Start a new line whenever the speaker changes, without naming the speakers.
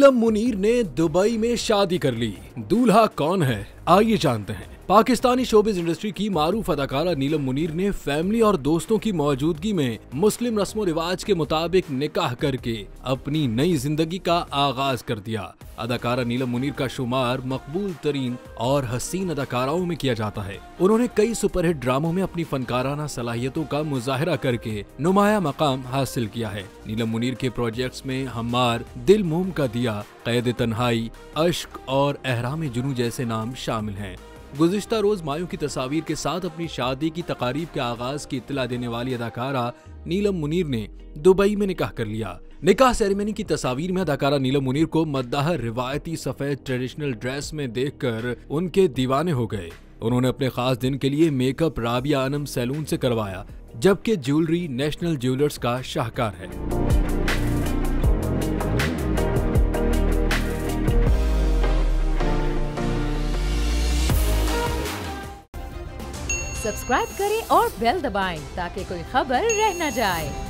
नीलम मुनीर ने दुबई में शादी कर ली। दूल्हा कौन है, आइए जानते हैं। पाकिस्तानी शोबिज इंडस्ट्री की मारूफ अदाकारा नीलम मुनीर ने फैमिली और दोस्तों की मौजूदगी में मुस्लिम रस्मो रिवाज के मुताबिक निकाह करके अपनी नई जिंदगी का आगाज कर दिया। अदाकारा नीलम मुनीर का शुमार मकबूल तरीन और हसीन अदाकाराओं में किया जाता है। उन्होंने कई सुपरहिट ड्रामों में अपनी फनकाराना सलाहियतों का मुजाहिरा करके नुमाया मकाम हासिल किया है। नीलम मुनीर के प्रोजेक्ट्स में हमार, दिल मोम का दिया, कैद तन्हाई, अश्क और एहराम जुनू जैसे नाम शामिल हैं। गुज़िश्ता रोज मायूं की तस्वीर के साथ अपनी शादी की तकारीब के आगाज की इत्तला देने वाली अदाकारा नीलम मुनीर ने दुबई में निकाह कर लिया। निकाह सेरेमनी की तस्वीर में अदाकारा नीलम मुनीर को मद्दाह रिवायती सफेद ट्रेडिशनल ड्रेस में देखकर उनके दीवाने हो गए। उन्होंने अपने खास दिन के लिए मेकअप राबिया आनम सैलून से करवाया, जबकि ज्वेलरी नेशनल ज्वेलर्स का शाहकार है।
सब्सक्राइब करें और बेल दबाएं ताकि कोई खबर रह न जाए।